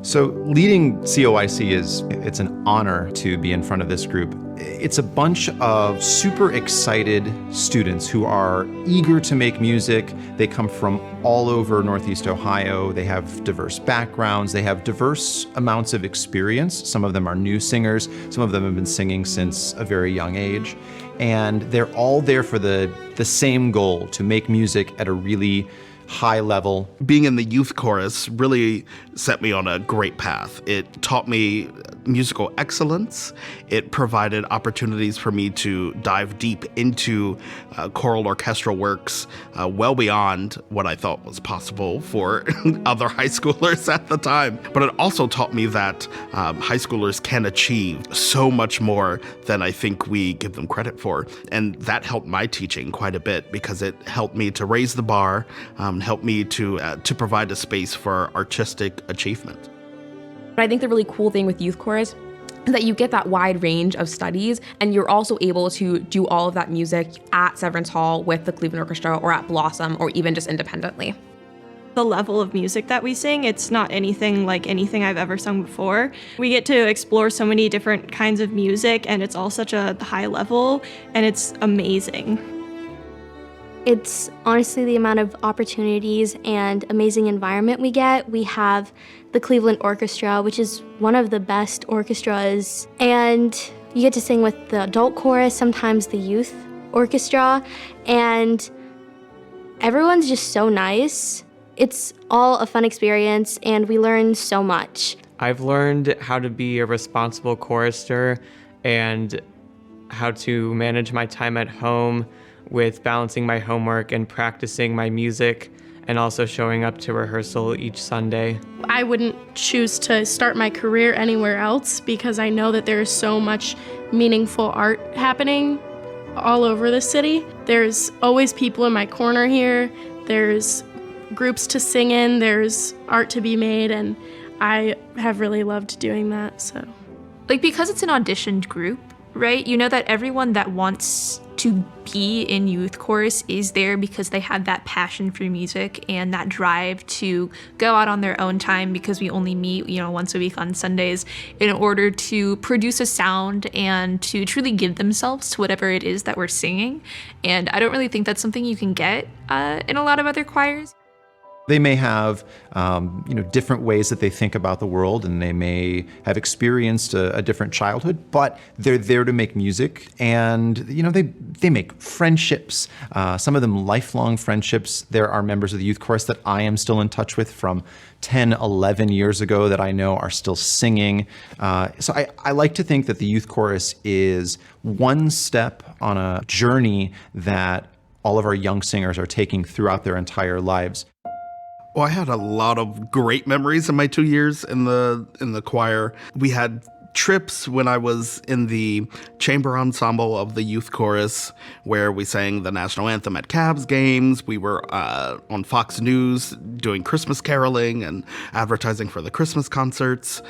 So leading COIC it's an honor to be in front of this group. It's a bunch of super excited students who are eager to make music. They come from all over Northeast Ohio. They have diverse backgrounds. They have diverse amounts of experience. Some of them are new singers. Some of them have been singing since a very young age. And they're all there for the same goal, to make music at a really high level. Being in the youth chorus really set me on a great path. It taught me musical excellence. It provided opportunities for me to dive deep into choral orchestral works well beyond what I thought was possible for other high schoolers at the time. But it also taught me that high schoolers can achieve so much more than I think we give them credit for. And that helped my teaching quite a bit, because it helped me to raise the bar, helped me to provide a space for artistic achievement. I think the really cool thing with youth chorus is that you get that wide range of studies, and you're also able to do all of that music at Severance Hall with the Cleveland Orchestra, or at Blossom, or even just independently. The level of music that we sing, it's not anything like anything I've ever sung before. We get to explore so many different kinds of music, and it's all such a high level, and it's amazing. It's honestly the amount of opportunities and amazing environment we get. We have the Cleveland Orchestra, which is one of the best orchestras, and you get to sing with the adult chorus, sometimes the youth orchestra, and everyone's just so nice. It's all a fun experience, and we learn so much. I've learned how to be a responsible chorister and how to manage my time at home with balancing my homework and practicing my music, and also showing up to rehearsal each Sunday. I wouldn't choose to start my career anywhere else, because I know that there is so much meaningful art happening all over the city. There's always people in my corner here. There's groups to sing in. There's art to be made, and I have really loved doing that. So, because it's an auditioned group, right? You know that everyone that wants to be in youth chorus is there because they have that passion for music and that drive to go out on their own time, because we only meet, once a week on Sundays, in order to produce a sound and to truly give themselves to whatever it is that we're singing. And I don't really think that's something you can get in a lot of other choirs. They may have, different ways that they think about the world, and they may have experienced a different childhood, but they're there to make music, and, they make friendships, some of them lifelong friendships. There are members of the youth chorus that I am still in touch with from 10, 11 years ago that I know are still singing. So I like to think that the youth chorus is one step on a journey that all of our young singers are taking throughout their entire lives. Well, I had a lot of great memories in my 2 years in the choir. We had trips when I was in the chamber ensemble of the youth chorus, where we sang the national anthem at Cavs games. We were on Fox News doing Christmas caroling and advertising for the Christmas concerts,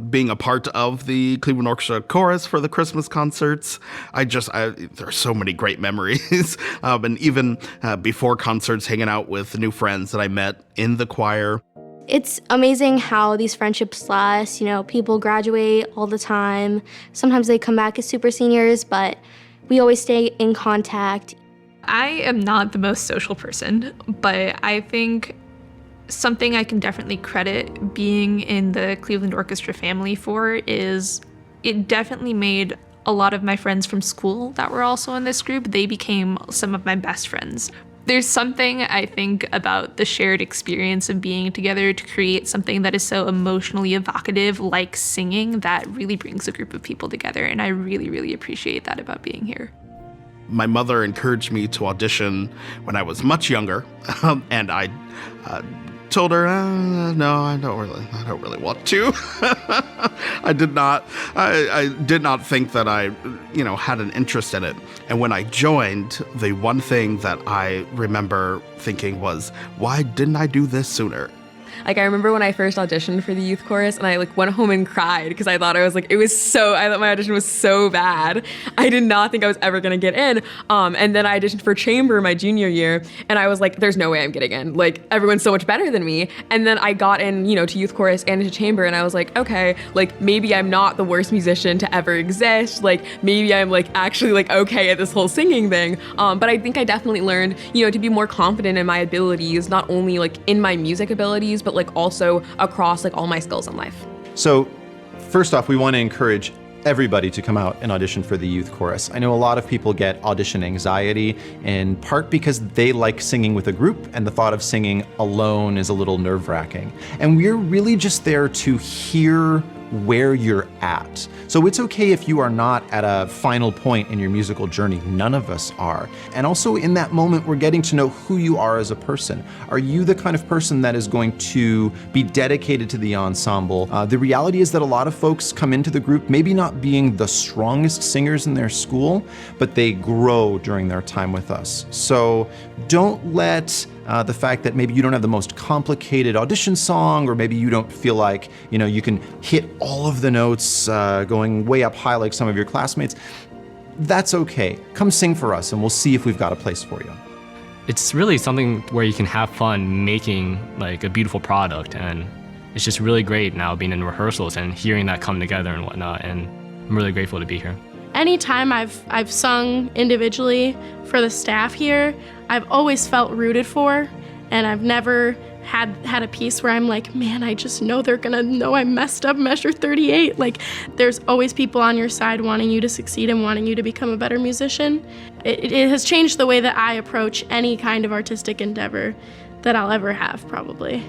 being a part of the Cleveland Orchestra chorus for the Christmas concerts. There are so many great memories. And even before concerts, hanging out with new friends that I met in the choir. It's amazing how these friendships last. People graduate all the time. Sometimes they come back as super seniors, but we always stay in contact. I am not the most social person, but I think something I can definitely credit being in the Cleveland Orchestra family for is it definitely made a lot of my friends from school that were also in this group, they became some of my best friends. There's something, I think, about the shared experience of being together to create something that is so emotionally evocative, like singing, that really brings a group of people together. And I really, really appreciate that about being here. My mother encouraged me to audition when I was much younger, and I told her, no, I don't really want to. I did not think that I, had an interest in it. And when I joined, the one thing that I remember thinking was, why didn't I do this sooner? Like I remember when I first auditioned for the youth chorus and I like went home and cried because I thought I thought my audition was so bad. I did not think I was ever gonna get in. And then I auditioned for chamber my junior year and I was like, there's no way I'm getting in. Like everyone's so much better than me. And then I got in, to youth chorus and into chamber and I was like, okay, like maybe I'm not the worst musician to ever exist. Like maybe I'm like actually like okay at this whole singing thing. But I think I definitely learned, to be more confident in my abilities, not only like in my music abilities, but like also across like all my skills in life. So first off, we want to encourage everybody to come out and audition for the youth chorus. I know a lot of people get audition anxiety in part because they like singing with a group and the thought of singing alone is a little nerve-wracking. And we're really just there to hear where you're at. So it's okay if you are not at a final point in your musical journey. None of us are. And also in that moment, we're getting to know who you are as a person. Are you the kind of person that is going to be dedicated to the ensemble? The reality is that a lot of folks come into the group maybe not being the strongest singers in their school, but they grow during their time with us. So don't let the fact that maybe you don't have the most complicated audition song, or maybe you don't feel like you can hit all of the notes going way up high like some of your classmates. That's okay. Come sing for us and we'll see if we've got a place for you. It's really something where you can have fun making like a beautiful product, and it's just really great now being in rehearsals and hearing that come together and whatnot, and I'm really grateful to be here. Anytime I've sung individually for the staff here, I've always felt rooted for, and I've never had a piece where I'm like, man, I just know they're gonna know I messed up measure 38. Like, there's always people on your side wanting you to succeed and wanting you to become a better musician. It has changed the way that I approach any kind of artistic endeavor that I'll ever have, probably.